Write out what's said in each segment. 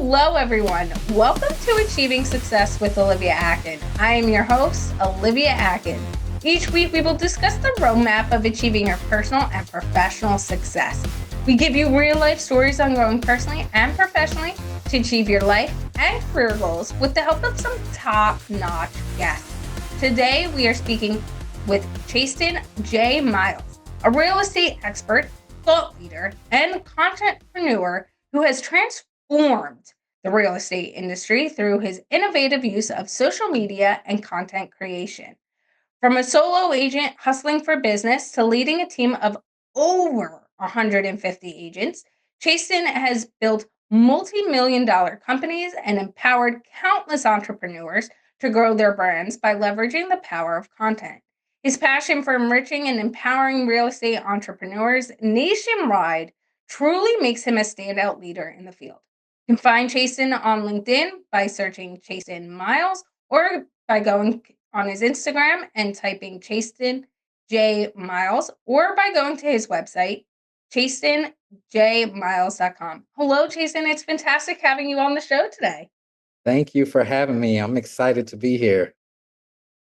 Hello, everyone. Welcome to Achieving Success with Olivia Akin. I am your host, Olivia Akin. Each week, we will discuss the roadmap of achieving your personal and professional success. We give you real-life stories on growing personally and professionally to achieve your life and career goals with the help of some top-notch guests. Today, we are speaking with Chastin J. Miles, a real estate expert, thought leader, and contentpreneur who has transformed the real estate industry through his innovative use of social media and content creation. From a solo agent hustling for business to leading a team of over 150 agents, Chastin has built multi-million dollar companies and empowered countless entrepreneurs to grow their brands by leveraging the power of content. His passion for enriching and empowering real estate entrepreneurs nationwide truly makes him a standout leader in the field. You can find Chastin on LinkedIn by searching Chastin Miles or by going on his Instagram and typing Chastin J Miles or by going to his website, chastinjmiles.com. Hello, Chastin. It's fantastic having you on the show today. Thank you for having me. I'm excited to be here.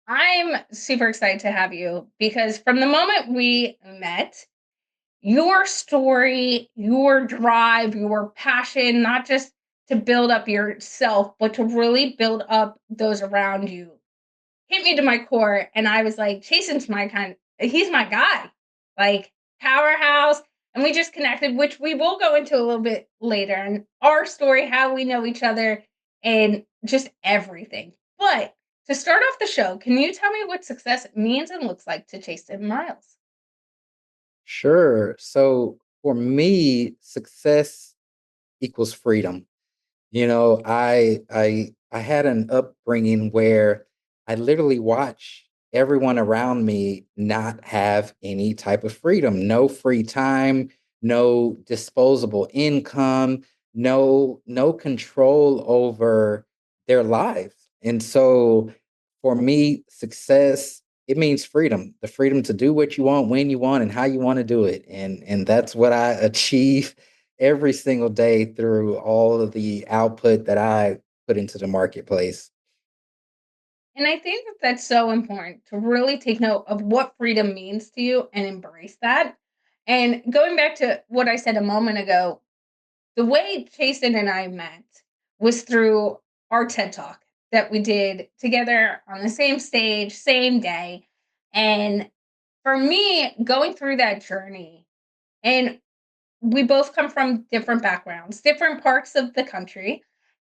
I'm super excited to have you because from the moment we met, your story, your drive, your passion, not just to build up yourself, but to really build up those around you, hit me to my core. And I was like, Jason's he's my guy, like powerhouse. And we just connected, which we will go into a little bit later, and our story, how we know each other, and just everything. But to start off the show, can you tell me what success means and looks like to Chastin Miles? Sure. So for me, success equals freedom. I had an upbringing where I literally watched everyone around me not have any type of freedom, no free time, no disposable income, no control over their lives. And so for me, success, it means freedom, the freedom to do what you want, when you want, and how you want to do it. And that's what I achieve every single day through all of the output that I put into the marketplace. And I think that that's so important to really take note of what freedom means to you and embrace that. And going back to what I said a moment ago, the way Jason and I met was through our TED Talk that we did together on the same stage, same day. And for me, going through that journey, and we both come from different backgrounds, different parts of the country.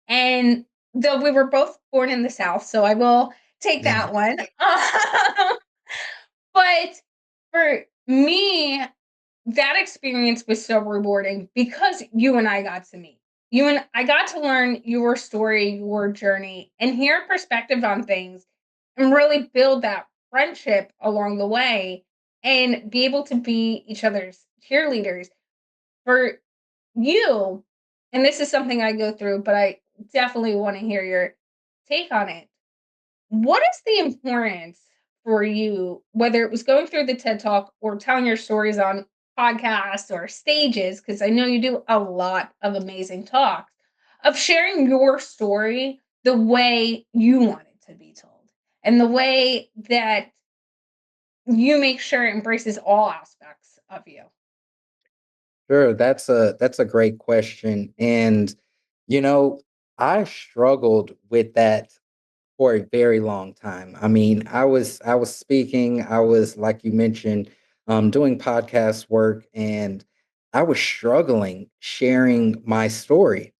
And though we were both born in the South, so I will take that one. But for me, that experience was so rewarding because you and I got to meet. You and I got to learn your story, your journey, and hear perspective on things and really build that friendship along the way and be able to be each other's cheerleaders. For you, and this is something I go through, but I definitely want to hear your take on it. What is the importance for you, whether it was going through the TED Talk or telling your stories on podcasts or stages, because I know you do a lot of amazing talks, of sharing your story the way you want it to be told and the way that you make sure it embraces all aspects of you? Sure, that's a great question. And you know, I struggled with that for a very long time. I mean, I was speaking, I was like you mentioned, doing podcast work, and I was struggling sharing my story.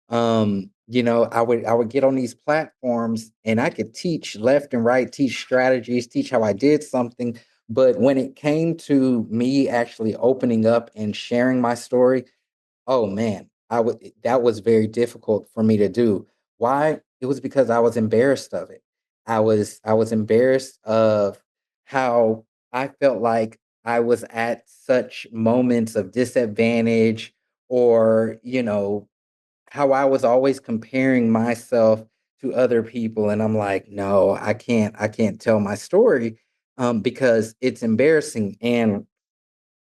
I would get on these platforms and I could teach left and right, teach strategies, teach how I did something. But when it came to me actually opening up and sharing my story, oh man, that was very difficult for me to do. Why? It was because I was embarrassed of it. I was embarrassed of how I felt like I was at such moments of disadvantage, or how I was always comparing myself to other people, and I'm like, no, I can't tell my story because it's embarrassing. And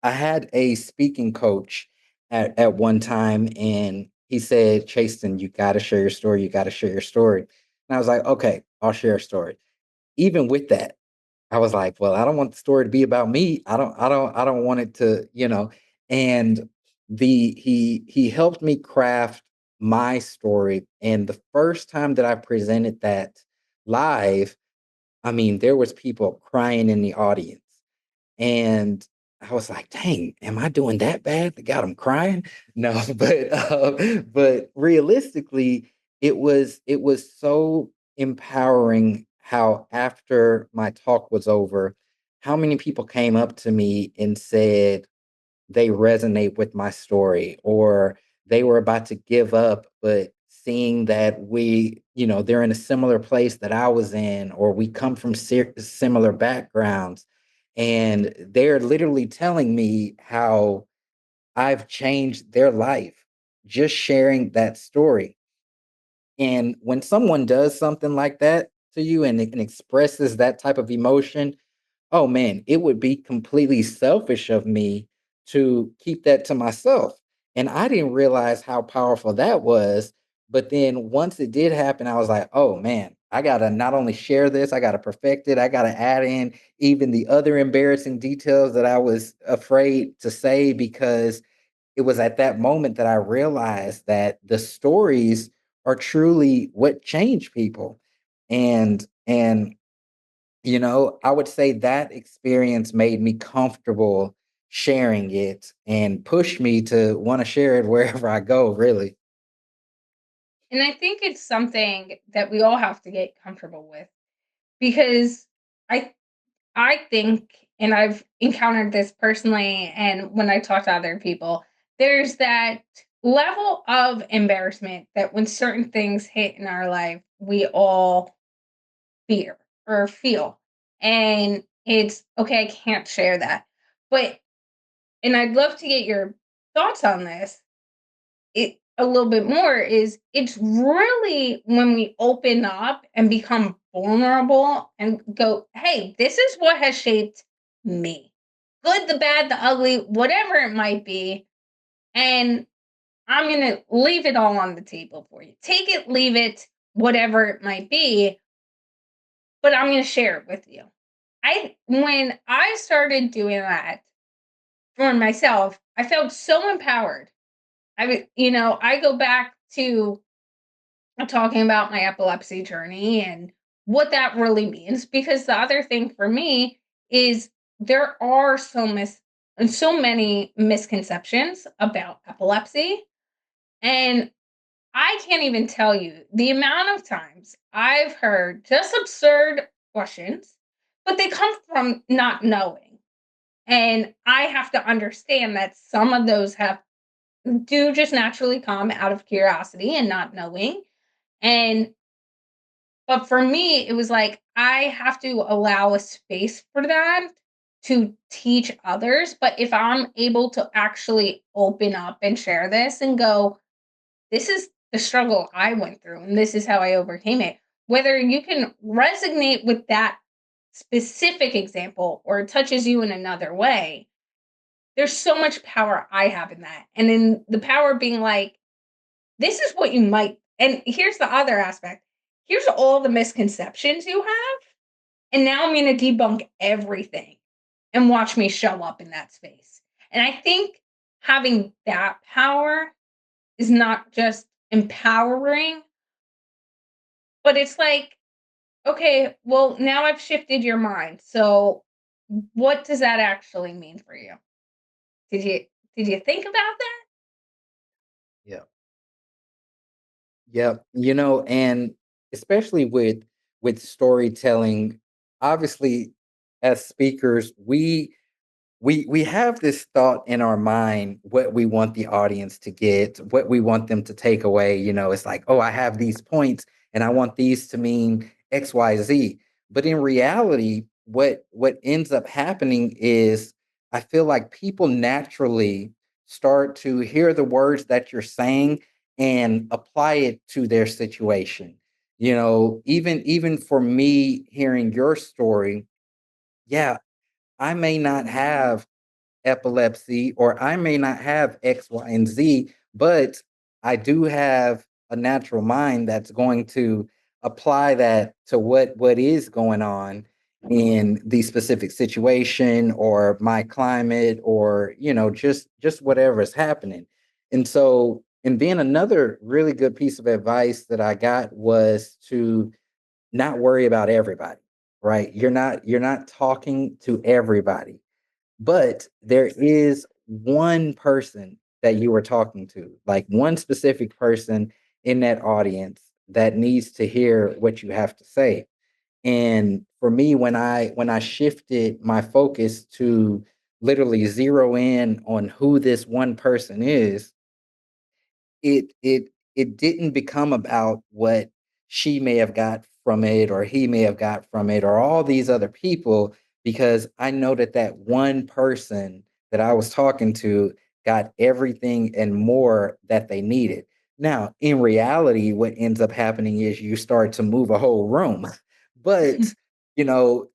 I had a speaking coach at one time, and he said, Chaston, you got to share your story. You got to share your story. And I was like, okay, I'll share a story. Even with that, I was like, well, I don't want the story to be about me. I don't want it to, and he helped me craft my story. And the first time that I presented that live, I mean, there was people crying in the audience. And I was like, dang, am I doing that bad? That got them crying? No, but realistically, it was so empowering how after my talk was over, how many people came up to me and said, they resonate with my story, or they were about to give up, but seeing that they're in a similar place that I was in, or we come from similar backgrounds, and they're literally telling me how I've changed their life just sharing that story. And when someone does something like that to you and expresses that type of emotion, oh man, it would be completely selfish of me to keep that to myself. And I didn't realize how powerful that was. But then once it did happen, I was like, oh man, I got to not only share this, I got to perfect it. I got to add in even the other embarrassing details that I was afraid to say, because it was at that moment that I realized that the stories are truly what change people. And I would say that experience made me comfortable sharing it and pushed me to want to share it wherever I go, really. And I think it's something that we all have to get comfortable with, because I I think, and I've encountered this personally and when I talk to other people, there's that level of embarrassment that when certain things hit in our life, we all fear or feel. And it's okay, I can't share that. But, and I'd love to get your thoughts on this it a little bit more, is it's really when we open up and become vulnerable and go, hey, this is what has shaped me. Good, the bad, the ugly, whatever it might be. And I'm going to leave it all on the table for you. Take it, leave it, whatever it might be, but I'm going to share it with you. When I started doing that for myself, I felt so empowered. I go back to talking about my epilepsy journey and what that really means, because the other thing for me is there are so many misconceptions about epilepsy, and I can't even tell you the amount of times I've heard just absurd questions, but they come from not knowing. And I have to understand that some of those have do just naturally come out of curiosity and not knowing. And but for me, it was like I have to allow a space for that to teach others. But if I'm able to actually open up and share this and go, this is the struggle I went through and this is how I overcame it. Whether you can resonate with that specific example or it touches you in another way, there's so much power I have in that. And in the power being like, this is what you might, and here's the other aspect. Here's all the misconceptions you have, and now I'm going to debunk everything and watch me show up in that space. And I think having that power is not just empowering, but it's like, okay, well, now I've shifted your mind. So what does that actually mean for you? Did you did you think about that? Yeah. Yeah. And especially with storytelling, obviously as speakers, we have this thought in our mind what we want the audience to get, what we want them to take away. It's like, oh, I have these points and I want these to mean XYZ. But in reality, what ends up happening is I feel like people naturally start to hear the words that you're saying and apply it to their situation. Even for me hearing your story, yeah, I may not have epilepsy or I may not have X, Y, and Z, but I do have a natural mind that's going to apply that to what is going on in the specific situation or my climate or just whatever is happening. And so, and then another really good piece of advice that I got was to not worry about everybody, right? You're not talking to everybody, but there is one person that you are talking to, like one specific person in that audience that needs to hear what you have to say. And for me, when I shifted my focus to literally zero in on who this one person is, it didn't become about what she may have got from it or he may have got from it or all these other people, because I know that that one person that I was talking to got everything and more that they needed. Now, in reality, what ends up happening is you start to move a whole room. But, you know,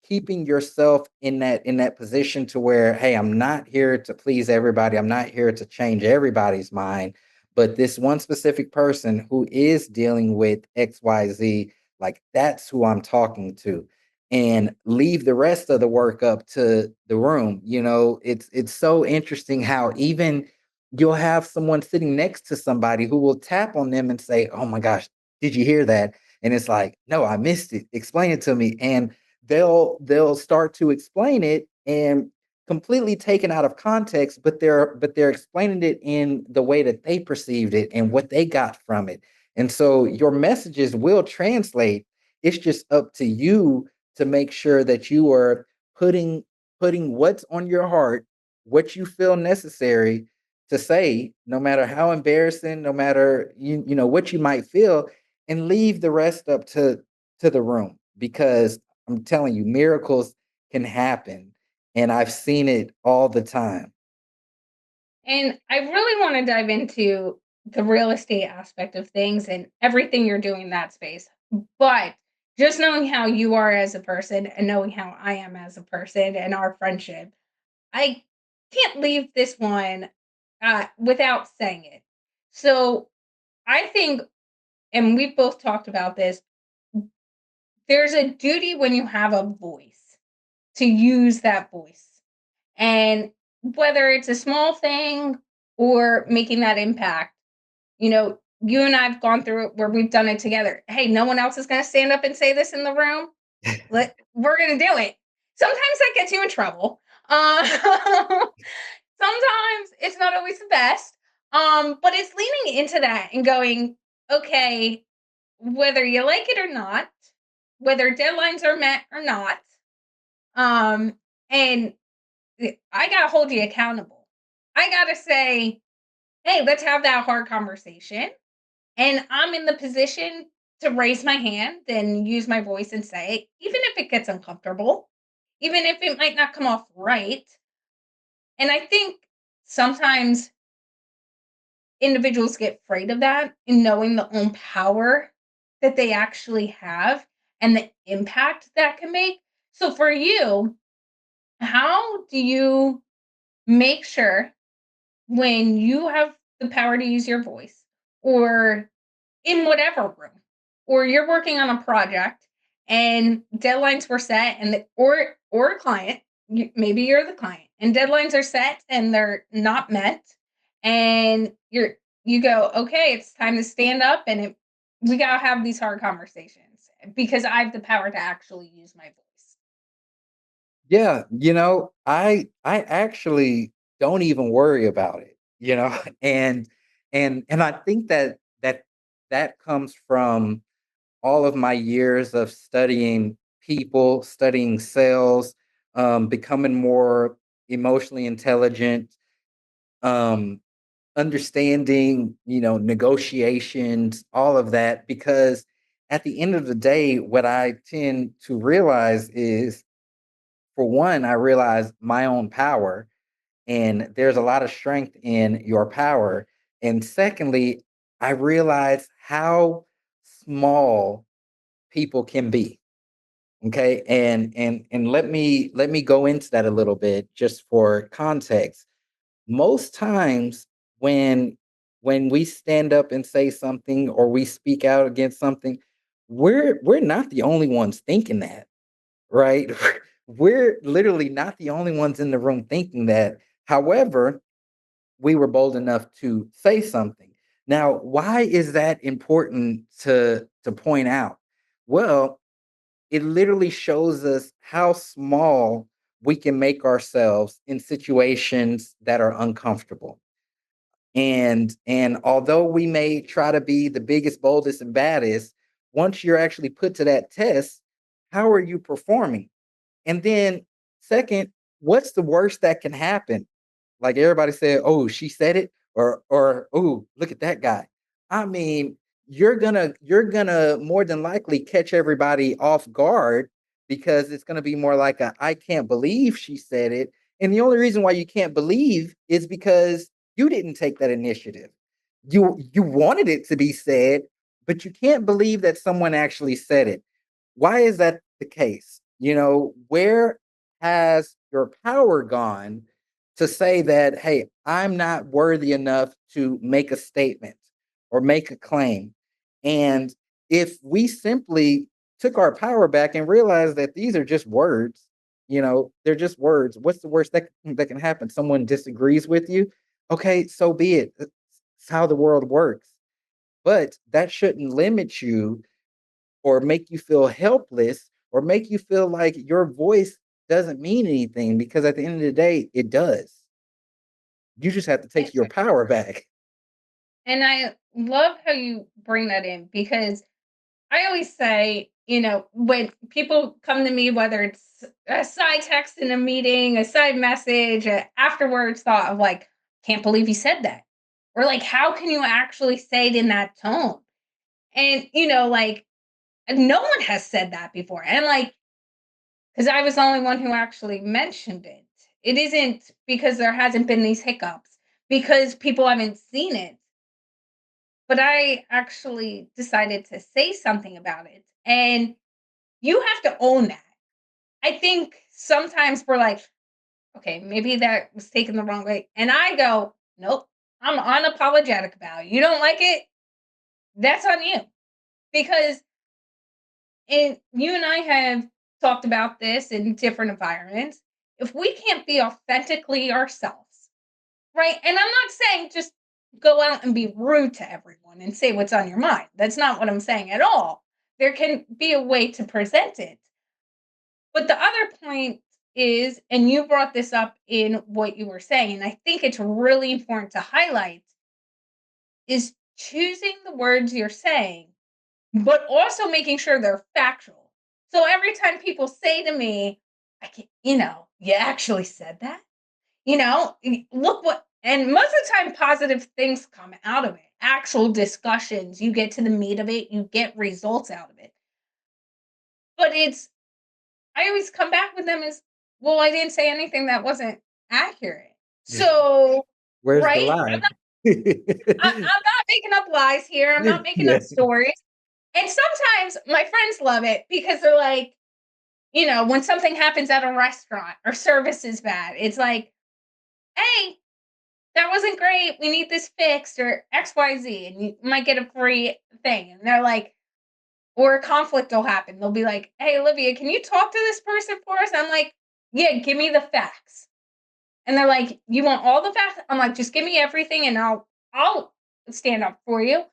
keeping yourself in that position to where, hey, I'm not here to please everybody, I'm not here to change everybody's mind, but this one specific person who is dealing with XYZ, like that's who I'm talking to, and leave the rest of the work up to the room. It's so interesting how even you'll have someone sitting next to somebody who will tap on them and say, oh my gosh, did you hear that? And it's like, no, I missed it, explain it to me. And they'll start to explain it and completely taken out of context, but they're explaining it in the way that they perceived it and what they got from it. And so your messages will translate. It's just up to you to make sure that you are putting putting what's on your heart, what you feel necessary to say, no matter how embarrassing, no matter what you might feel, and leave the rest up to the room, because I'm telling you, miracles can happen, and I've seen it all the time. And I really want to dive into the real estate aspect of things and everything you're doing in that space. But just knowing how you are as a person and knowing how I am as a person and our friendship, I can't leave this one without saying it. So I think, and we've both talked about this, there's a duty when you have a voice to use that voice. And whether it's a small thing or making that impact, you and I've gone through it where we've done it together. Hey, no one else is going to stand up and say this in the room. We're going to do it. Sometimes that gets you in trouble. Sometimes it's not always the best. But it's leaning into that and going, okay, whether you like it or not, whether deadlines are met or not, um, and I gotta hold you accountable. I gotta say, hey, let's have that hard conversation. And I'm in the position to raise my hand and use my voice and say, even if it gets uncomfortable, even if it might not come off right. And I think sometimes individuals get afraid of that in knowing the own power that they actually have and the impact that can make. So for you, how do you make sure when you have the power to use your voice or in whatever room or you're working on a project and deadlines were set and or a client, maybe you're the client and deadlines are set and they're not met, and you go, okay, it's time to stand up and we got to have these hard conversations because I have the power to actually use my voice. Yeah, I actually don't even worry about it. And I think that comes from all of my years of studying people, studying sales, becoming more emotionally intelligent, um, understanding, negotiations, all of that. Because at the end of the day, what I tend to realize is, for one, I realize my own power, and there's a lot of strength in your power. And secondly, I realize how small people can be. Okay. And let me go into that a little bit just for context. Most times when when we stand up and say something or we speak out against something, we're not the only ones thinking that, right? We're literally not the only ones in the room thinking that. However, we were bold enough to say something. Now, why is that important to point out? Well, it literally shows us how small we can make ourselves in situations that are uncomfortable. And although we may try to be the biggest, boldest, and baddest, once you're actually put to that test, how are you performing? And then, second, what's the worst that can happen? Like everybody said, "Oh, she said it," or "Oh, look at that guy." I mean, you're gonna more than likely catch everybody off guard because it's gonna be more like a "I can't believe she said it." And the only reason why you can't believe is because you didn't take that initiative. You wanted it to be said, but you can't believe that someone actually said it. Why is that the case? Where has your power gone to say that, hey, I'm not worthy enough to make a statement or make a claim? And if we simply took our power back and realized that these are just words, they're just words. What's the worst that can happen? Someone disagrees with you. Okay, so be it. It's how the world works. But that shouldn't limit you or make you feel helpless or make you feel like your voice doesn't mean anything, because at the end of the day, it does. You just have to take your power back. And I love how you bring that in because I always say, when people come to me, whether it's a side text in a meeting, a side message, a afterwards thought of like, can't believe you said that. Or like, how can you actually say it in that tone? And, like, no one has said that before. And like, because I was the only one who actually mentioned it. It isn't because there hasn't been these hiccups, because people haven't seen it. But I actually decided to say something about it. And you have to own that. I think sometimes we're like, okay, maybe that was taken the wrong way. And I go, nope, I'm unapologetic about it. You don't like it? That's on you. Because you and I have talked about this in different environments. If we can't be authentically ourselves, right? And I'm not saying just go out and be rude to everyone and say what's on your mind. That's not what I'm saying at all. There can be a way to present it. But the other point is, and you brought this up in what you were saying, and I think it's really important to highlight, is choosing the words you're saying, but also making sure they're factual. So every time people say to me, I can, you actually said that? Look what, and most of the time, positive things come out of it. Actual discussions, you get to the meat of it, you get results out of it. But I always come back with them as, well, I didn't say anything that wasn't accurate. So, Where's the right? lie? I'm not making up lies here. I'm not making Yeah. up stories. And sometimes my friends love it because they're like, when something happens at a restaurant or service is bad, it's like, hey, that wasn't great. We need this fixed or XYZ. And you might get a free thing. And they're like, or a conflict will happen. They'll be like, hey, Olivia, can you talk to this person for us? I'm like, yeah, give me the facts. And they're like, you want all the facts? I'm like, just give me everything and I'll stand up for you.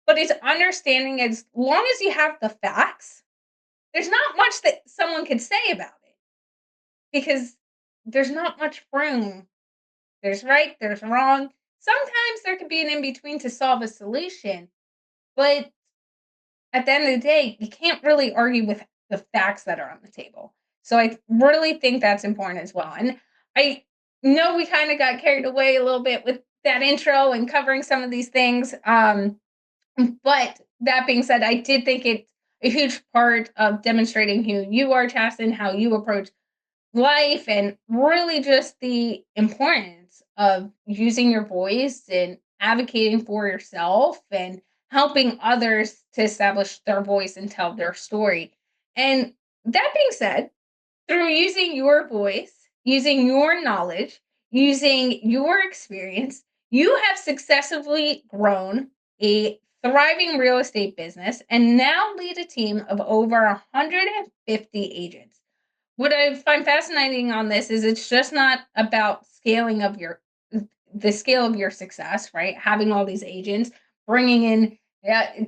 But it's understanding, as long as you have the facts, there's not much that someone could say about it because there's not much room. There's right, there's wrong. Sometimes there could be an in between to solve a solution, but at the end of the day, you can't really argue with the facts that are on the table. So I really think that's important as well. And I know we kind of got carried away a little bit with that intro and covering some of these things. But that being said, I did think it's a huge part of demonstrating who you are, Chastin, how you approach life, and really just the importance of using your voice and advocating for yourself and helping others to establish their voice and tell their story. And that being said, through using your voice, using your knowledge, using your experience, You have successfully grown a thriving real estate business and now lead a team of over 150 agents. What I find fascinating on this is it's just not about scaling of your the scale of your success, right? Having all these agents, bringing in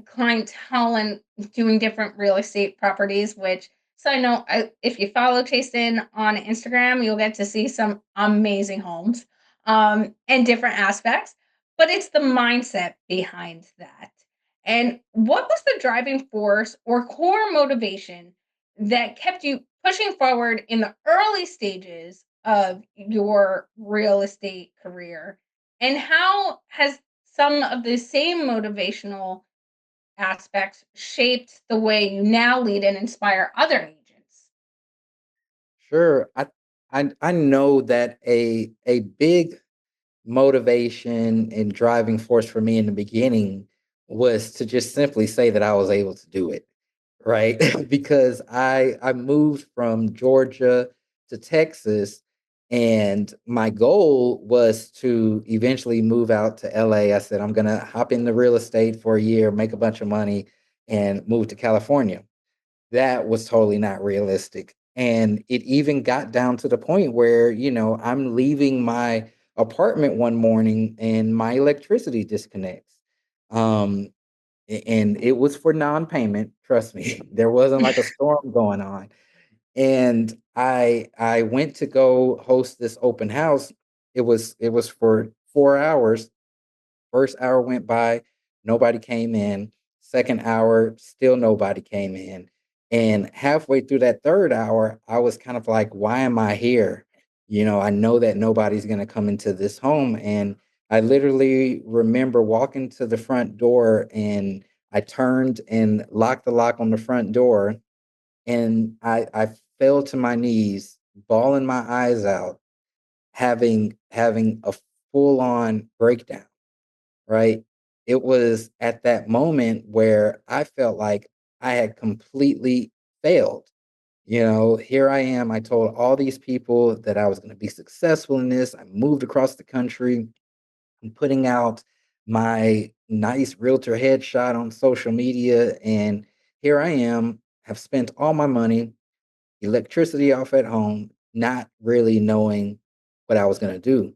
clientele and doing different real estate properties. Which, so I know, if you follow Chastin on Instagram, you'll get to see some amazing homes and different aspects. But it's the mindset behind that. And what was the driving force or core motivation that kept you pushing forward in the early stages of your real estate career? And how has some of the same motivational aspects shaped the way you now lead and inspire other agents? Sure. I know that a big motivation and driving force for me in the beginning was to just simply say that I was able to do it, right? Because I moved from Georgia to Texas, and my goal was to eventually move out to LA. I said I'm gonna hop into real estate for a year, make a bunch of money, and move to California. That was totally not realistic. And it even got down to the point where, I'm leaving my apartment one morning and my electricity disconnects. Um, and it was for non-payment, trust me. There wasn't like a storm going on. And I went to go host this open house. It was for 4 hours. First hour went by, nobody came in. Second hour, still nobody came in. And halfway through that third hour, I was kind of like, why am I here? I know that nobody's going to come into this home. And I literally remember walking to the front door, and I turned and locked the lock on the front door. And I fell to my knees, bawling my eyes out, having a full on breakdown, right? It was at that moment where I felt like I had completely failed. Here I am. I told all these people that I was going to be successful in this. I moved across the country. I'm putting out my nice realtor headshot on social media. And here I am, have spent all my money, electricity off at home, not really knowing what I was going to do.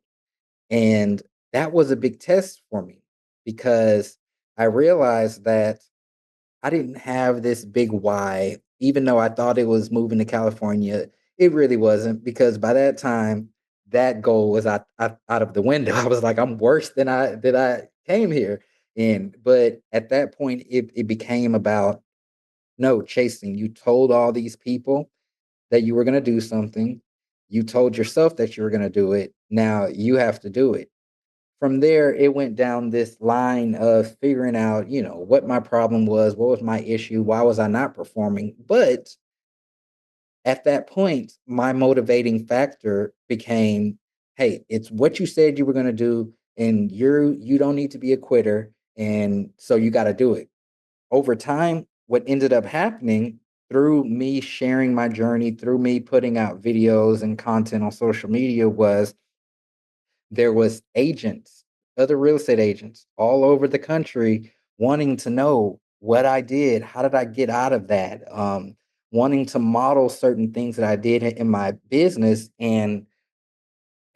And that was a big test for me because I realized that I didn't have this big why, even though I thought it was moving to California. It really wasn't, because by that time, that goal was out of the window. I was like, I'm worse than I came here. But at that point, it became about, no, chasing. You told all these people that you were going to do something. You told yourself that you were going to do it. Now you have to do it. From there, it went down this line of figuring out, what my problem was, what was my issue, why was I not performing. But at that point, my motivating factor became, hey, it's what you said you were going to do, and you don't need to be a quitter, and so you got to do it. Over time, what ended up happening through me sharing my journey, through me putting out videos and content on social media, was there was agents, other real estate agents all over the country wanting to know what I did, how did I get out of that, wanting to model certain things that I did in my business. And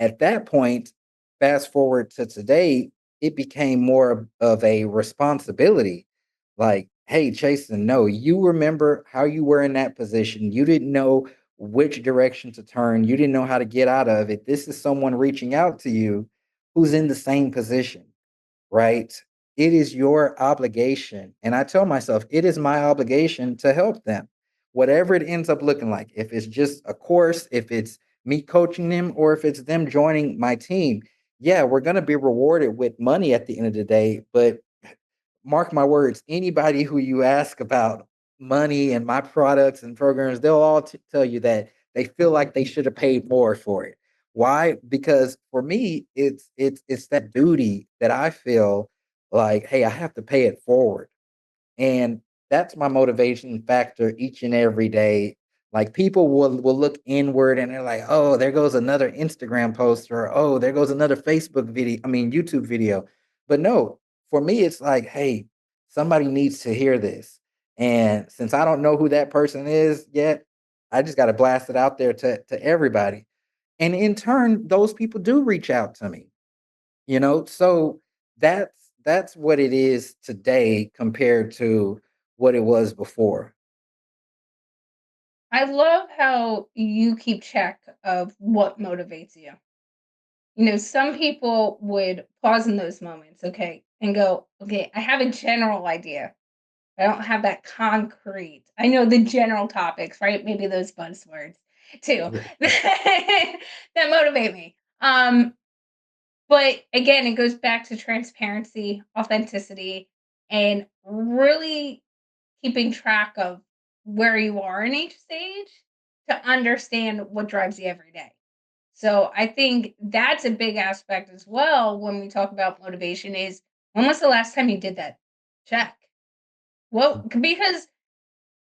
at that point, fast forward to today, it became more of a responsibility. Like, hey, Jason, no, you remember how you were in that position. You didn't know which direction to turn. You didn't know how to get out of it. This is someone reaching out to you who's in the same position, right? It is your obligation. And I tell myself, it is my obligation to help them, whatever it ends up looking like. If it's just a course, if it's me coaching them, or if it's them joining my team, yeah, we're going to be rewarded with money at the end of the day. But mark my words, anybody who you ask about money and my products and programs, they'll all tell you that they feel like they should have paid more for it. Why? Because for me, it's that duty that I feel like, hey, I have to pay it forward. And that's my motivation factor each and every day. Like people will look inward and they're like, oh, there goes another Instagram post, or oh, there goes another Facebook video, I mean YouTube video. But no, for me, it's like, hey, somebody needs to hear this. And since I don't know who that person is yet, I just got to blast it out there to everybody. And in turn, those people do reach out to me, you know? So that's what it is today compared to what it was before. I love how you keep track of what motivates you. Some people would pause in those moments, okay, and go, okay, I have a general idea. I don't have that concrete. I know the general topics, right? Maybe those buzzwords too Yeah. that motivate me. But again, it goes back to transparency, authenticity, and really keeping track of where you are in each stage to understand what drives you every day. So I think that's a big aspect as well when we talk about motivation is when was the last time you did that check? Well, because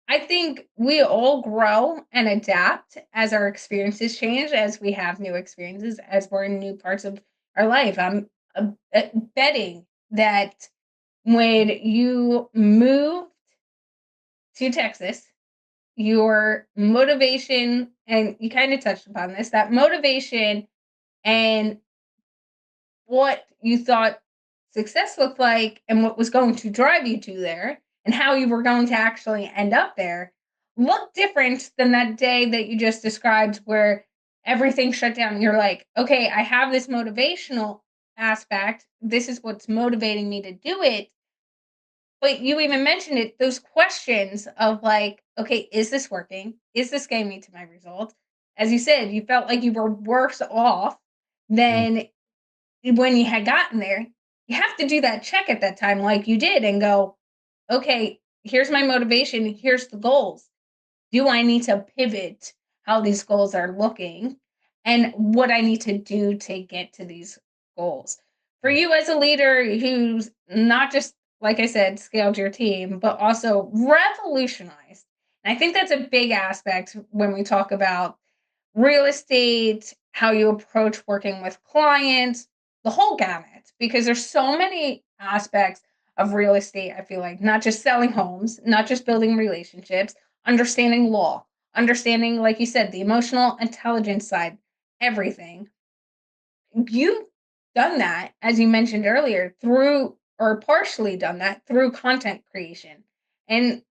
I think we all grow and adapt as our experiences change, as we have new experiences, as we're in new parts of our life. I'm betting that when you moved to Texas, your motivation, and you kind of touched upon this, that motivation and what you thought success looked like and what was going to drive you to there and how you were going to actually end up there looked different than that day that you just described where everything shut down. You're like, okay, I have this motivational aspect. This is what's motivating me to do it. But you even mentioned it, those questions of like, okay, is this working? Is this getting me to my results? As you said, you felt like you were worse off Mm. than when you had gotten there. You have to do that check at that time, like you did, and go, okay, here's my motivation, here's the goals. Do I need to pivot how these goals are looking and what I need to do to get to these goals? For Mm. you as a leader who's not just, like I said, scaled your team, but also revolutionized. And I think that's a big aspect when we talk about real estate, how you approach working with clients, the whole gamut, because there's so many aspects of real estate. I feel like not just selling homes, not just building relationships, understanding law, understanding, like you said, the emotional intelligence side, everything. You've done that, as you mentioned earlier, through or partially done that through content creation. And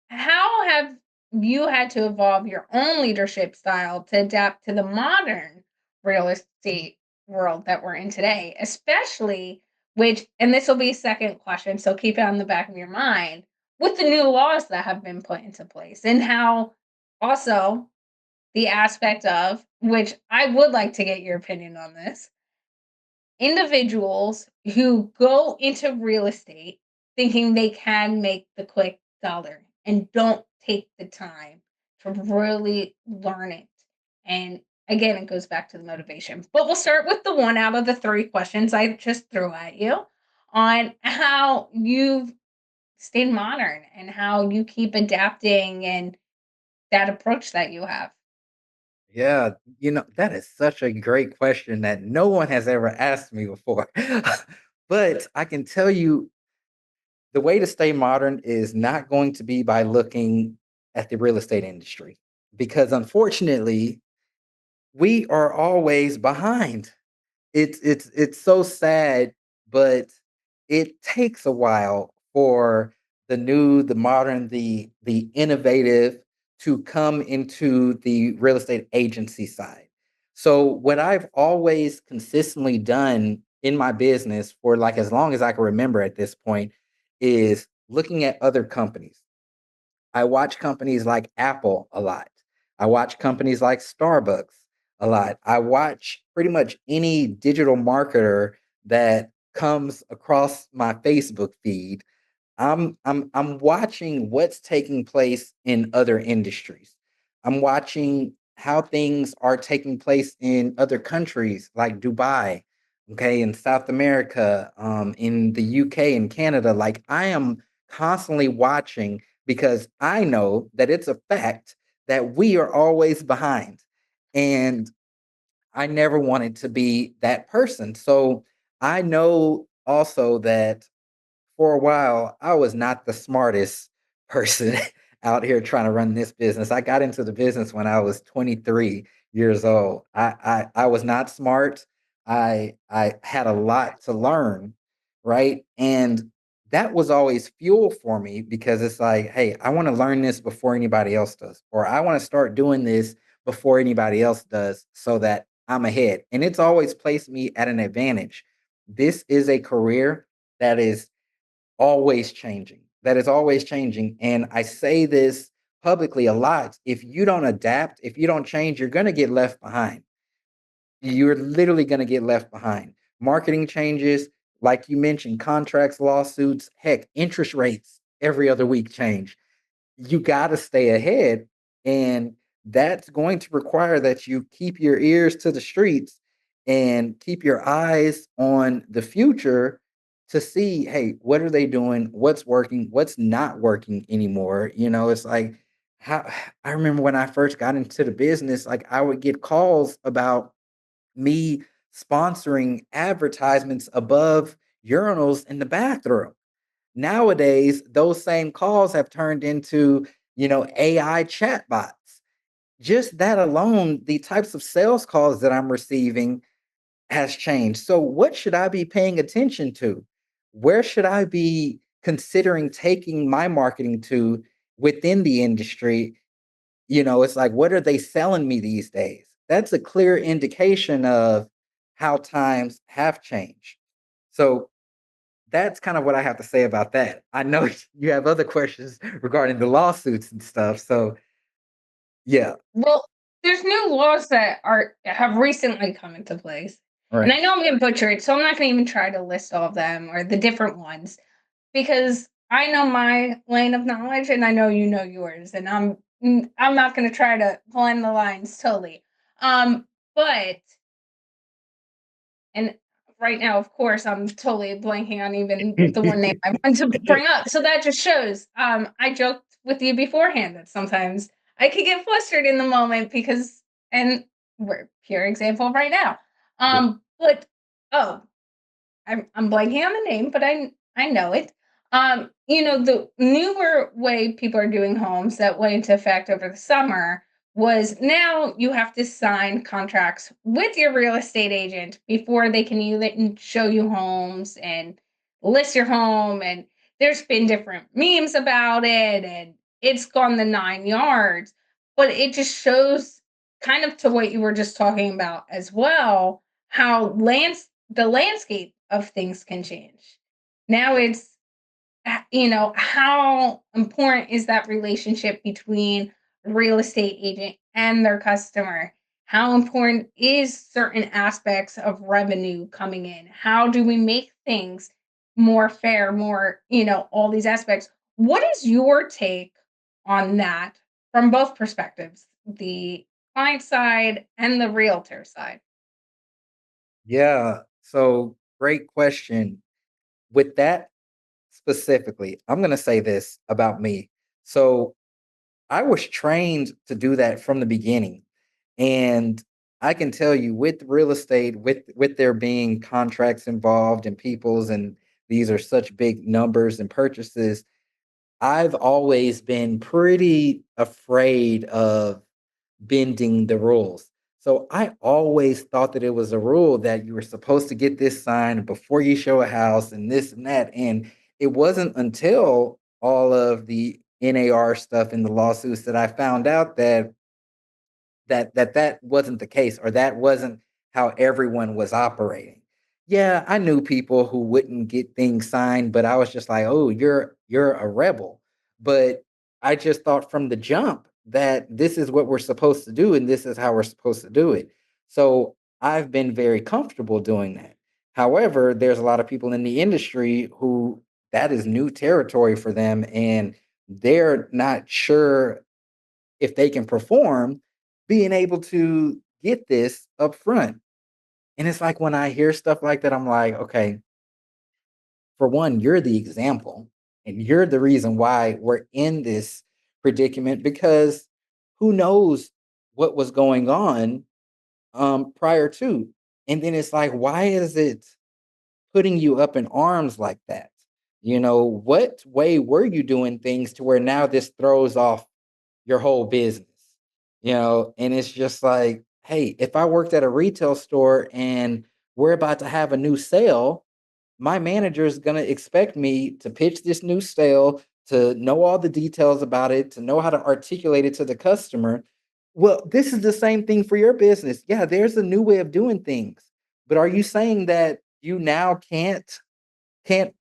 how have you had to evolve your own leadership style to adapt to the modern real estate world that we're in today, especially which, and this will be a second question, so keep it on the back of your mind, with the new laws that have been put into place and how also the aspect of which I would like to get your opinion on this individuals who go into real estate thinking they can make the quick dollar and don't take the time to really learn it. And again, it goes back to the motivation. But we'll start with the one out of the three questions I just threw at you on how you've stayed modern and how you keep adapting and that approach that you have. Yeah, that is such a great question that no one has ever asked me before. But I can tell you the way to stay modern is not going to be by looking at the real estate industry because unfortunately, we are always behind. It's so sad, but it takes a while for the new, the modern, the innovative to come into the real estate agency side. So what I've always consistently done in my business for like as long as I can remember at this point is looking at other companies. I watch companies like Apple a lot. I watch companies like Starbucks a lot. I watch pretty much any digital marketer that comes across my Facebook feed. I'm watching what's taking place in other industries. I'm watching how things are taking place in other countries like Dubai, okay, in South America, in the UK and Canada. Like I am constantly watching because I know that it's a fact that we are always behind. And I never wanted to be that person. So I know also that for a while, I was not the smartest person out here trying to run this business. I got into the business when I was 23 years old. I was not smart. I had a lot to learn, right? And that was always fuel for me because it's like, hey, I want to learn this before anybody else does, or I want to start doing this before anybody else does so that I'm ahead. And it's always placed me at an advantage. This is a career that is always changing. That is always changing. And I say this publicly a lot. If you don't adapt, if you don't change, you're going to get left behind. You're literally going to get left behind. Marketing changes, like you mentioned, contracts, lawsuits, heck, interest rates every other week change. You got to stay ahead. And that's going to require that you keep your ears to the streets and keep your eyes on the future to see, hey, what are they doing? What's working? What's not working anymore? It's like how I remember when I first got into the business, like I would get calls about me sponsoring advertisements above urinals in the bathroom. Nowadays, those same calls have turned into, AI chatbots. Just that alone, the types of sales calls that I'm receiving has changed. So, what should I be paying attention to? Where should I be considering taking my marketing to within the industry? It's like, what are they selling me these days? That's a clear indication of how times have changed. So, that's kind of what I have to say about that. I know you have other questions regarding the lawsuits and stuff. So, yeah, Well, there's new laws that have recently come into place. And right. I know I'm gonna butcher it, so I'm not gonna even try to list all of them or the different ones because I know my lane of knowledge and I know you know yours, and I'm not gonna try to blend the lines totally. But and right now, of course, I'm totally blanking on even the one name I want to bring up. So that just shows. I joked with you beforehand that sometimes I could get flustered in the moment because, and we're pure example right now. Yeah. But oh, I'm blanking on the name, but I know it. The newer way people are doing homes that went into effect over the summer was now you have to sign contracts with your real estate agent before they can even show you homes and list your home. And there's been different memes about it, and it's gone the 9 yards. But it just shows kind of to what you were just talking about as well, how the landscape of things can change. Now it's how important is that relationship between real estate agent and their customer? How important is certain aspects of revenue coming in? How do we make things more fair, more, all these aspects? What is your take on that from both perspectives, the client side and the realtor side? Yeah. So, great question. With that specifically, I'm going to say this about me. So, I was trained to do that from the beginning. And I can tell you with real estate, with there being contracts involved and people's, and these are such big numbers and purchases, I've always been pretty afraid of bending the rules. So I always thought that it was a rule that you were supposed to get this signed before you show a house and this and that. And it wasn't until all of the NAR stuff in the lawsuits that I found out that wasn't the case, or that wasn't how everyone was operating. Yeah, I knew people who wouldn't get things signed, but I was just like, "Oh, you're a rebel." But I just thought from the jump that this is what we're supposed to do and this is how we're supposed to do it. So, I've been very comfortable doing that. However, there's a lot of people in the industry who that is new territory for them, and they're not sure if they can perform, being able to get this up front. And it's like when I hear stuff like that, I'm like, okay, for one, you're the example and you're the reason why we're in this predicament because who knows what was going on prior to. And then it's like, why is it putting you up in arms like that? What way were you doing things to where now this throws off your whole business? And it's just like, hey, if I worked at a retail store and we're about to have a new sale, my manager is going to expect me to pitch this new sale, to know all the details about it, to know how to articulate it to the customer. Well, this is the same thing for your business. Yeah, there's a new way of doing things. But are you saying that you now can't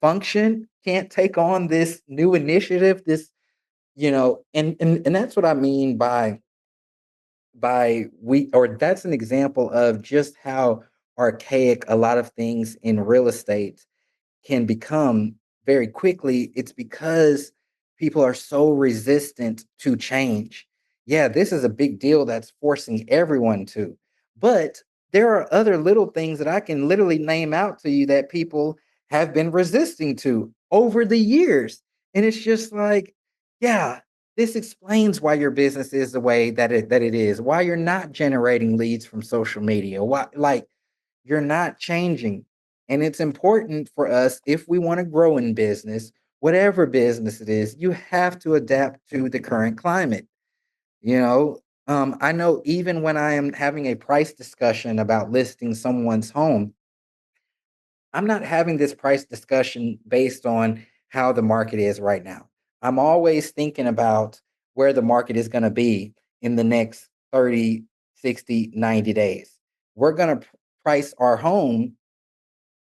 function, can't take on this new initiative, this, and that's what I mean by we or that's an example of just how archaic a lot of things in real estate can become very quickly. It's because people are so resistant to change. Yeah, this is a big deal that's forcing everyone to. But there are other little things that I can literally name out to you that people have been resisting to over the years. And it's just like, yeah, this explains why your business is the way that it is, why you're not generating leads from social media, why like you're not changing. And it's important for us if we want to grow in business, whatever business it is, you have to adapt to the current climate. I know even when I am having a price discussion about listing someone's home, I'm not having this price discussion based on how the market is right now. I'm always thinking about where the market is going to be in the next 30, 60, 90 days. We're going to price our home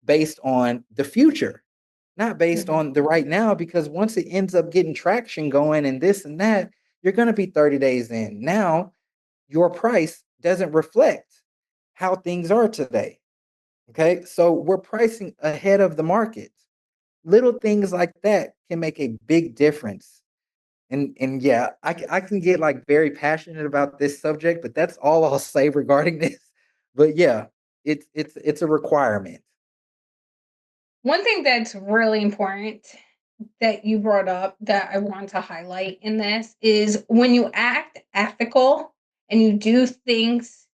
based on the future, not based Mhm. on the right now, because once it ends up getting traction going and this and that, you're going to be 30 days in. Now, your price doesn't reflect how things are today. Okay. So we're pricing ahead of the market. Little things like that can make a big difference. And yeah, I can get like very passionate about this subject, but that's all I'll say regarding this. But yeah, it's a requirement. One thing that's really important that you brought up that I want to highlight in this is when you act ethical and you do things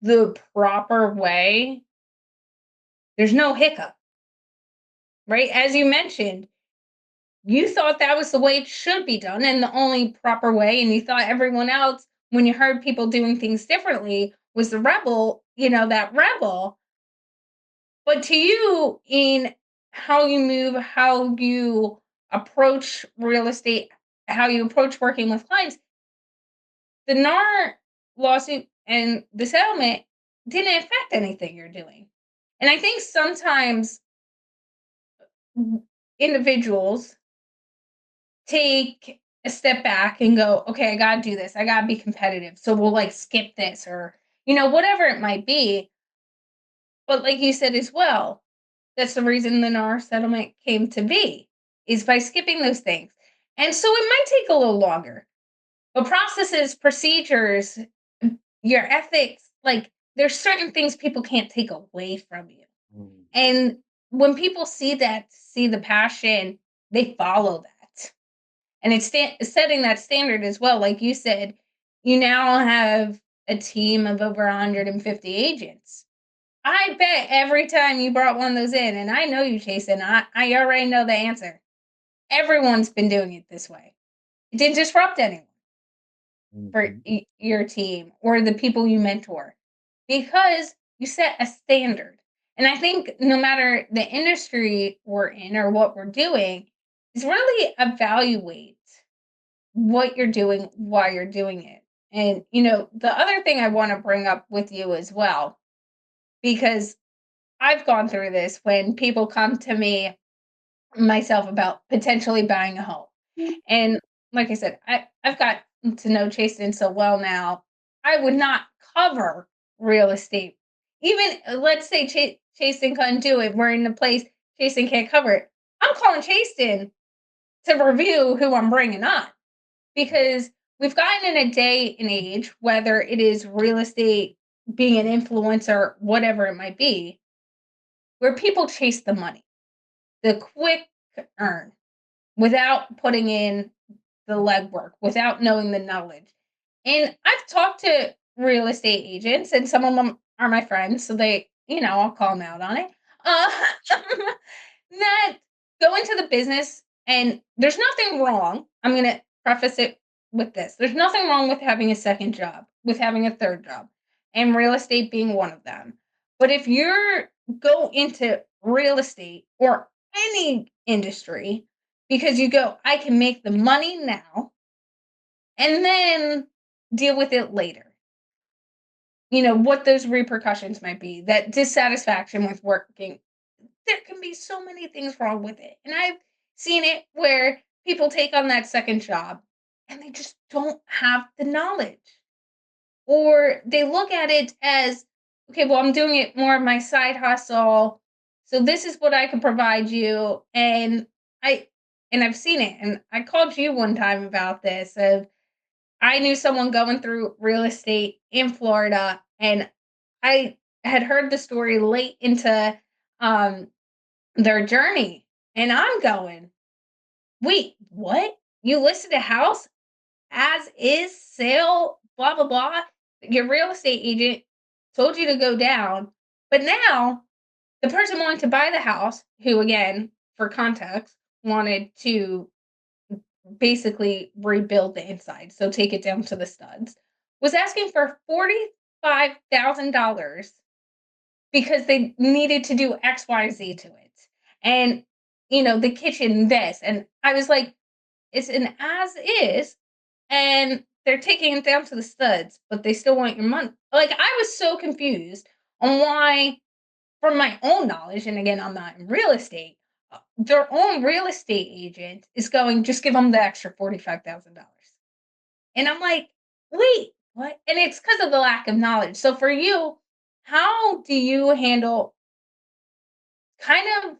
the proper way, there's no hiccup, right? As you mentioned, you thought that was the way it should be done and the only proper way. And you thought everyone else, when you heard people doing things differently, was the rebel, that rebel. But to you, in how you move, how you approach real estate, how you approach working with clients, the NAR lawsuit and the settlement didn't affect anything you're doing. And I think sometimes individuals take a step back and go, okay, I got to do this. I got to be competitive. So we'll like skip this or, whatever it might be. But like you said as well, that's the reason the NAR settlement came to be, is by skipping those things. And so it might take a little longer. But processes, procedures, your ethics, like there's certain things people can't take away from you. Mm. And when people see that, see the passion, they follow that. And it's setting that standard as well. Like you said, you now have a team of over 150 agents. I bet every time you brought one of those in, and I know you, Chastin, I already know the answer. Everyone's been doing it this way. It didn't disrupt anyone for Mhm. your team or the people you mentor because you set a standard. And I think no matter the industry we're in or what we're doing, is really evaluate what you're doing, why you're doing it. And, the other thing I want to bring up with you as well, because I've gone through this when people come to me myself about potentially buying a home. And like I said, I've got to know Chastin so well now. I would not cover real estate. Even let's say Chastin couldn't do it. We're in a place Chastin can't cover it. I'm calling Chastin to review who I'm bringing on because we've gotten in a day and age, whether it is real estate, being an influencer, whatever it might be, where people chase the money, the quick earn without putting in the legwork, without knowing the knowledge. And I've talked to real estate agents, and some of them are my friends, so I'll call them out on it. Uh, that go into the business, and there's nothing wrong. I'm going to preface it with this: there's nothing wrong with having a second job, with having a third job, and real estate being one of them. But if you're go into real estate or any industry because you go, I can make the money now and then deal with it later. What those repercussions might be, that dissatisfaction with working. There can be so many things wrong with it. And I've seen it where people take on that second job and they just don't have the knowledge. Or they look at it as, okay, well, I'm doing it more of my side hustle. So this is what I can provide you. I and I've seen it. And I called you one time about this of I knew someone going through real estate in Florida, and I had heard the story late into um, their journey. And I'm going, wait, what? You listed a house as is, sale, blah, blah, blah. Your real estate agent told you to go down. But now the person wanting to buy the house, who, again, for context, wanted to basically rebuild the inside, so take it down to the studs, was asking for $45,000 because they needed to do XYZ to it. And, the kitchen, this. And I was like, it's an as is, and they're taking it down to the studs, but they still want your money. Like, I was so confused on why, from my own knowledge, and again, I'm not in real estate, their own real estate agent is going, just give them the extra $45,000. And I'm like, wait, what? And it's because of the lack of knowledge. So for you, how do you handle kind of,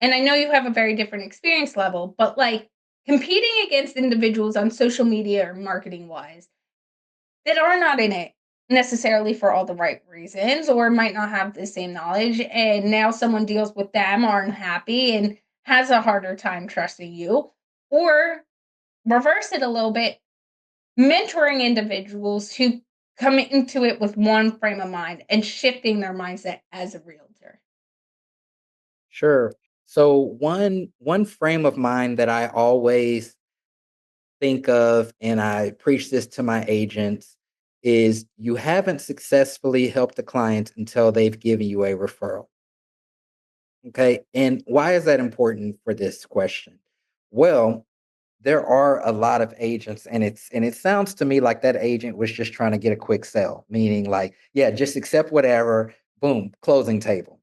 and I know you have a very different experience level, but like competing against individuals on social media or marketing wise that are not in it necessarily for all the right reasons or might not have the same knowledge. And now someone deals with them, aren't happy, and has a harder time trusting you. Or reverse it a little bit, mentoring individuals who come into it with one frame of mind and shifting their mindset as a realtor. Sure. So one frame of mind that I always think of, and I preach this to my agents, is you haven't successfully helped a client until they've given you a referral. Okay. And why is that important for this question? Well, there are a lot of agents, and it sounds to me like that agent was just trying to get a quick sell, meaning like, yeah, just accept whatever, boom, closing table,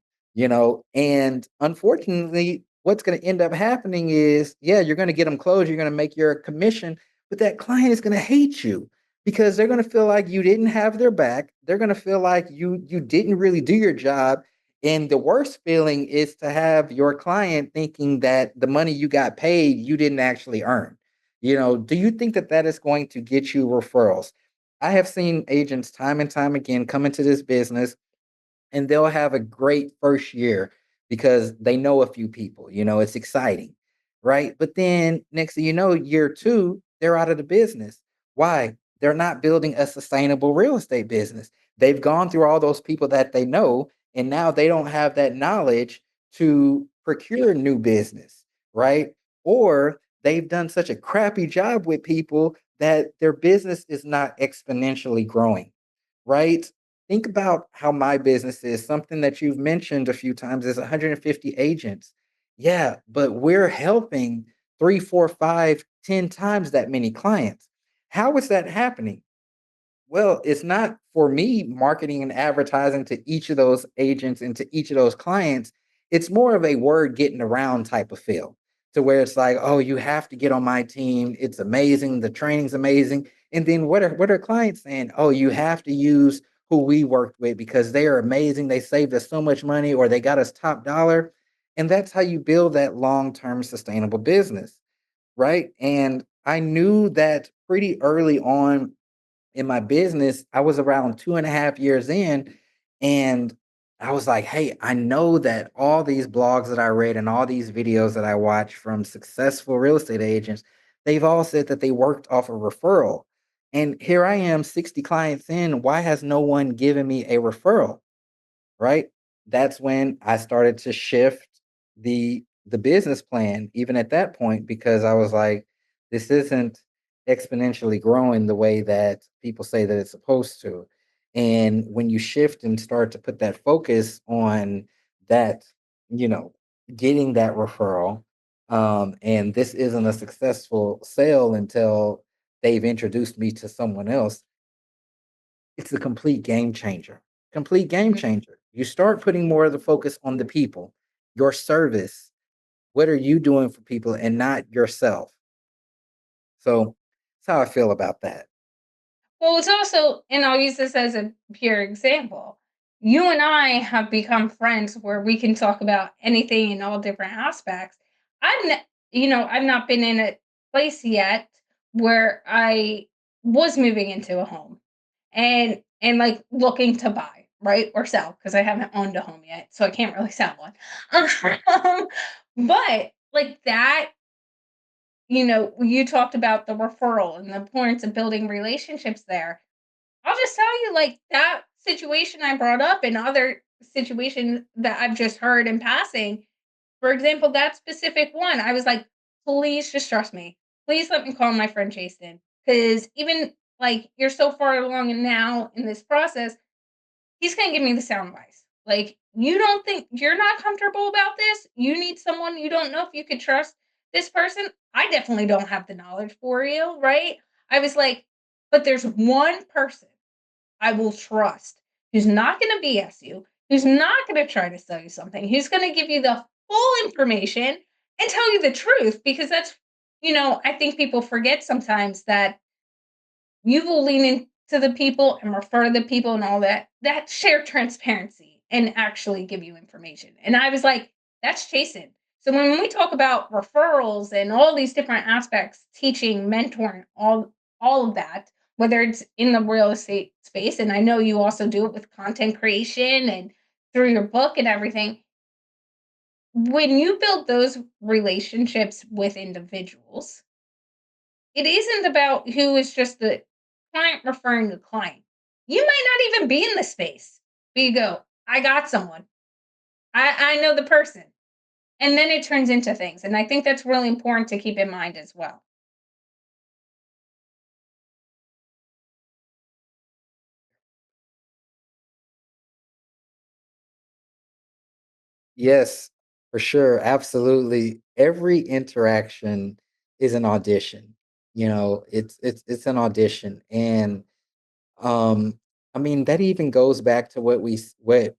and unfortunately what's going to end up happening is, yeah, you're going to get them closed, you're going to make your commission, but that client is going to hate you because they're going to feel like you didn't have their back, they're going to feel like you didn't really do your job, and the worst feeling is to have your client thinking that the money you got paid, you didn't actually earn. Do you think that that is going to get you referrals? I have seen agents time and time again come into this business, and they'll have a great first year because they know a few people, it's exciting, right? But then next thing you know, year two, they're out of the business. Why? They're not building a sustainable real estate business. They've gone through all those people that they know, and now they don't have that knowledge to procure new business, right? Or they've done such a crappy job with people that their business is not exponentially growing, right? Think about how my business is. Something that you've mentioned a few times is 150 agents. Yeah, but we're helping three, four, five, 10 times that many clients. How is that happening? Well, it's not for me marketing and advertising to each of those agents and to each of those clients. It's more of a word getting around type of feel, to where it's like, oh, you have to get on my team. It's amazing. The training's amazing. And then what are clients saying? Oh, you have to use who we worked with because they are amazing. They saved us so much money, or they got us top dollar. And that's how you build that long-term sustainable business, right? And I knew that pretty early on in my business. I was around 2.5 years in, and I was like, hey, I know that all these blogs that I read and all these videos that I watched from successful real estate agents, they've all said that they worked off a referral. And here I am, 60 clients in. Why has no one given me a referral? Right? That's when I started to shift the business plan even at that point, because I was like, this isn't exponentially growing the way that people say that it's supposed to. And when you shift and start to put that focus on that, you know, getting that referral, and this isn't a successful sale until they've introduced me to someone else, it's a complete game changer. Complete game changer. You start putting more of the focus on the people, your service. What are you doing for people and not yourself? So that's how I feel about that. Well, it's also, and I'll use this as a pure example. You and I have become friends where we can talk about anything in all different aspects. I've not been in a place yet where I was moving into a home and like looking to buy, right? Or sell, because I haven't owned a home yet, so I can't really sell one. Um, but like that, you talked about the referral and the importance of building relationships there. I'll just tell you, like, that situation I brought up and other situations that I've just heard in passing. For example, that specific one, I was like, please just trust me. Please let me call my friend Chastin. Because even like you're so far along and now in this process, he's gonna give me the sound advice. Like, you don't think you're not comfortable about this? You need someone you don't know if you could trust this person. I definitely don't have the knowledge for you, right? I was like, but there's one person I will trust, who's not gonna BS you, who's not gonna try to sell you something, who's gonna give you the full information and tell you the truth, because I think people forget sometimes that you will lean into the people and refer to the people and all that share transparency and actually give you information. And I was like, that's chasing. So when we talk about referrals and all these different aspects, teaching, mentoring, all of that, whether it's in the real estate space, and I know you also do it with content creation and through your book and everything, when you build those relationships with individuals, it isn't about who is just the client referring the client. You might not even be in the space, but you go, I got someone. I know the person. And then it turns into things. And I think that's really important to keep in mind as well. Yes, for sure. Absolutely. Every interaction is an audition. It's an audition. And I mean, that even goes back to what we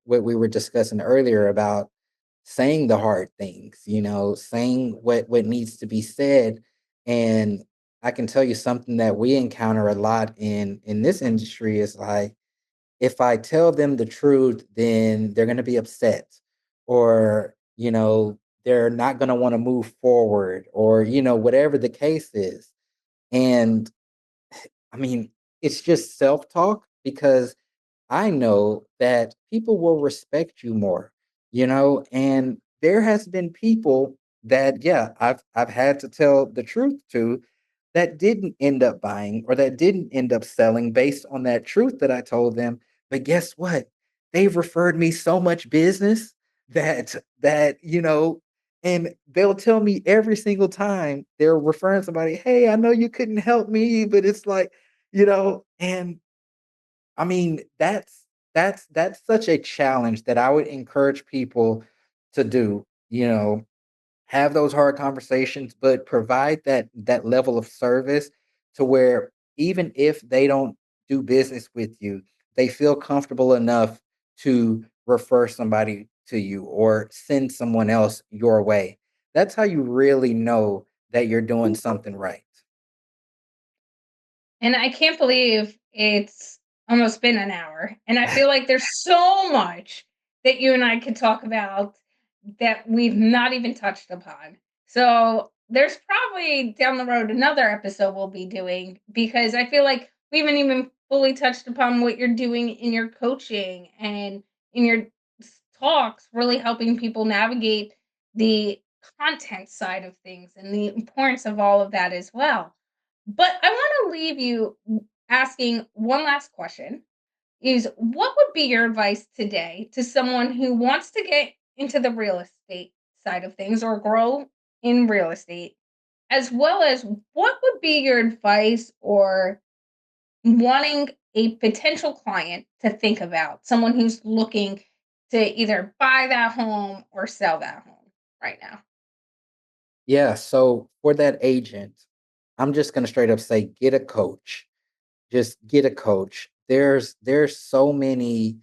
were discussing earlier about saying the hard things, saying what needs to be said. And I can tell you something that we encounter a lot in this industry is like, if I tell them the truth, then they're going to be upset, or, they're not going to want to move forward, or, whatever the case is. And I mean, it's just self-talk, because I know that people will respect you more, and there has been people that, yeah, I've had to tell the truth to, that didn't end up buying or that didn't end up selling based on that truth that I told them. But guess what? They've referred me so much business that and they'll tell me every single time they're referring somebody, hey, I know you couldn't help me, but it's like, and I mean, that's such a challenge that I would encourage people to do, have those hard conversations, but provide that level of service to where even if they don't do business with you, they feel comfortable enough to refer somebody to you or send someone else your way. That's how you really know that you're doing something right. And I can't believe it's almost been an hour. And I feel like there's so much that you and I could talk about that we've not even touched upon. So there's probably down the road another episode we'll be doing, because I feel like we haven't even fully touched upon what you're doing in your coaching and in your talks, really helping people navigate the content side of things and the importance of all of that as well. But I want to leave you asking one last question is what would be your advice today to someone who wants to get into the real estate side of things or grow in real estate, as well as what would be your advice or wanting a potential client to think about, someone who's looking to either buy that home or sell that home right now? Yeah, so for that agent, I'm just gonna straight up say get a coach. Just get a coach. There's so many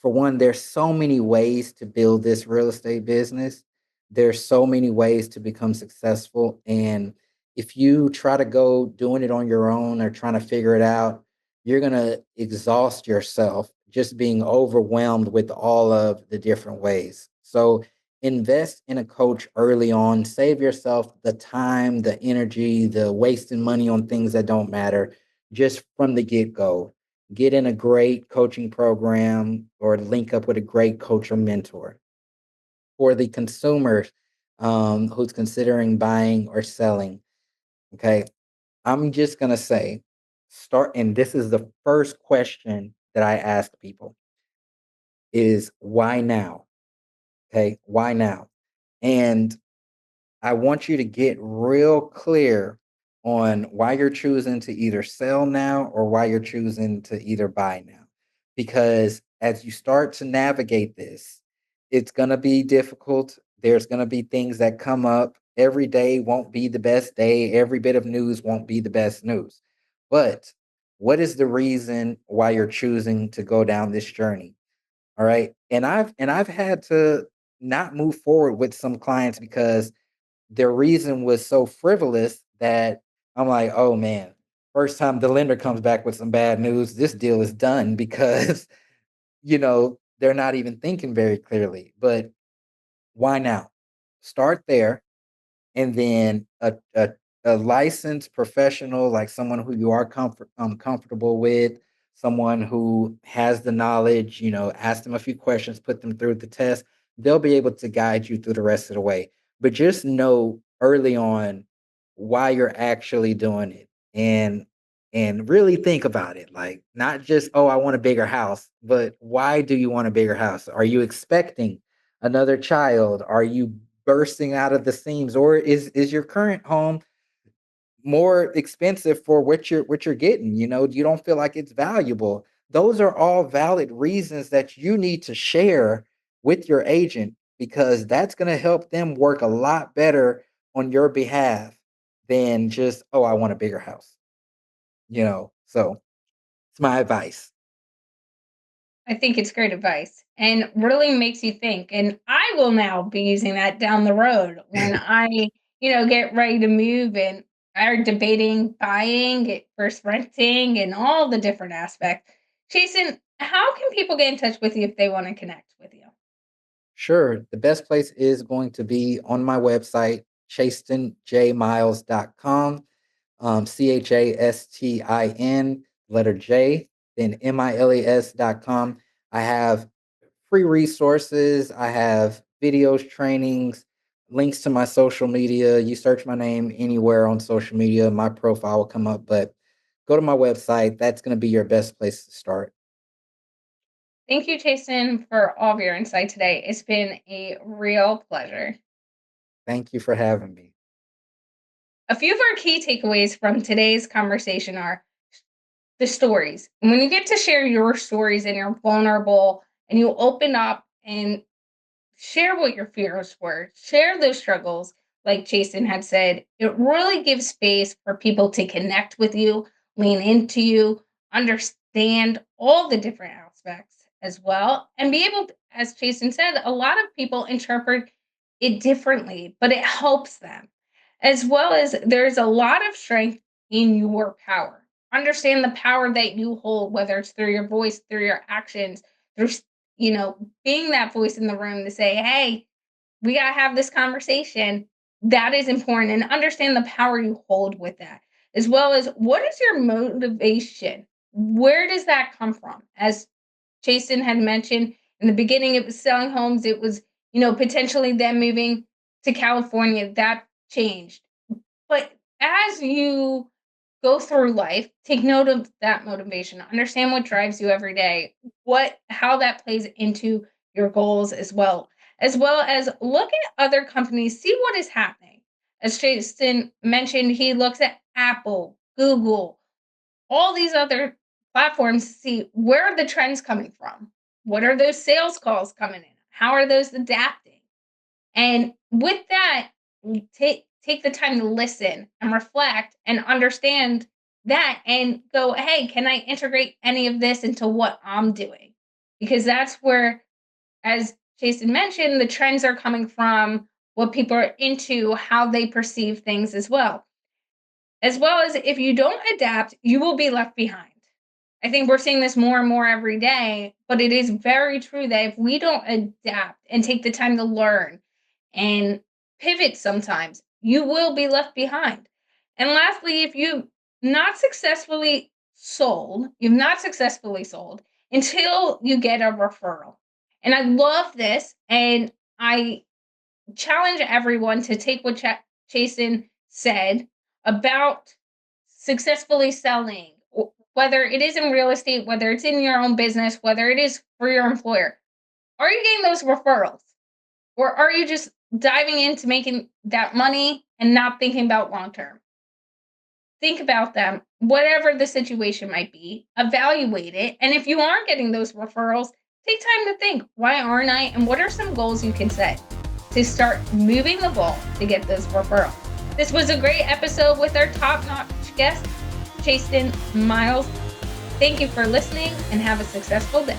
for one, there's so many ways to build this real estate business. There's so many ways to become successful. And if you try to go doing it on your own or trying to figure it out, you're going to exhaust yourself just being overwhelmed with all of the different ways. So invest in a coach early on, save yourself the time, the energy, the wasting money on things that don't matter just from the get go. Get in a great coaching program or link up with a great coach or mentor. For the consumer who's considering buying or selling, okay, I'm just going to say start, and this is the first question that I ask people is why now? Okay, why now? And I want you to get real clear on why you're choosing to either sell now or why you're choosing to either buy now. Because as you start to navigate this, it's going to be difficult. There's going to be things that come up. Every day won't be the best day. Every bit of news won't be the best news. But what is the reason why you're choosing to go down this journey? All right. And I've had to not move forward with some clients because their reason was so frivolous that I'm like, oh man, first time the lender comes back with some bad news, this deal is done because, they're not even thinking very clearly. But why now? Start there and then a licensed professional, like someone who you are comfortable with, someone who has the knowledge, ask them a few questions, put them through the test. They'll be able to guide you through the rest of the way. But just know early on why you're actually doing it, and really think about it. Like not just, oh, I want a bigger house, but why do you want a bigger house? Are you expecting another child? Are you bursting out of the seams, or is your current home more expensive for what you're getting? You don't feel like it's valuable. Those are all valid reasons that you need to share with your agent because that's going to help them work a lot better on your behalf than just, oh, I want a bigger house. So it's my advice. I think it's great advice and really makes you think. And I will now be using that down the road when I get ready to move and are debating buying it versus renting and all the different aspects. Jason, how can people get in touch with you if they want to connect with you? Sure. The best place is going to be on my website, chastinjmiles.com. Chastin, letter J, then miles.com. I have free resources. I have videos, trainings, links to my social media. You search my name anywhere on social media, my profile will come up, but go to my website. That's going to be your best place to start. Thank you, Jason, for all of your insight today. It's been a real pleasure. Thank you for having me. A few of our key takeaways from today's conversation are the stories. And when you get to share your stories and you're vulnerable and you open up and share what your fears were, share those struggles, like Jason had said, it really gives space for people to connect with you, lean into you, understand all the different aspects as well, and be able to, as Jason said, a lot of people interpret it differently, but it helps them. As well as there's a lot of strength in your power. Understand the power that you hold, whether it's through your voice, through your actions, through being that voice in the room to say, hey, we got to have this conversation. That is important. And understand the power you hold with that, as well as what is your motivation? Where does that come from? As Jason had mentioned in the beginning, it was selling homes. It was potentially them moving to California. That changed. But as you go through life, take note of that motivation, understand what drives you every day, how that plays into your goals as well as look at other companies, see what is happening. As Chastin mentioned, he looks at Apple, Google, all these other platforms to see where are the trends coming from? What are those sales calls coming in? How are those adapting? And with that, take the time to listen and reflect and understand that and go, hey, can I integrate any of this into what I'm doing? Because that's where, as Jason mentioned, the trends are coming from what people are into, how they perceive things as well. As well as if you don't adapt, you will be left behind. I think we're seeing this more and more every day, but it is very true that if we don't adapt and take the time to learn and pivot sometimes, you will be left behind. And lastly, if you've not successfully sold until you get a referral. And I love this, and I challenge everyone to take what Jason said about successfully selling, whether it is in real estate, whether it's in your own business, whether it is for your employer. Are you getting those referrals? Or are you just diving into making that money and not thinking about long term? Think about them, whatever the situation might be, evaluate it. And if you aren't getting those referrals, take time to think, why aren't I? And what are some goals you can set to start moving the ball to get those referrals? This was a great episode with our top-notch guest, Chastin Miles. Thank you for listening and have a successful day.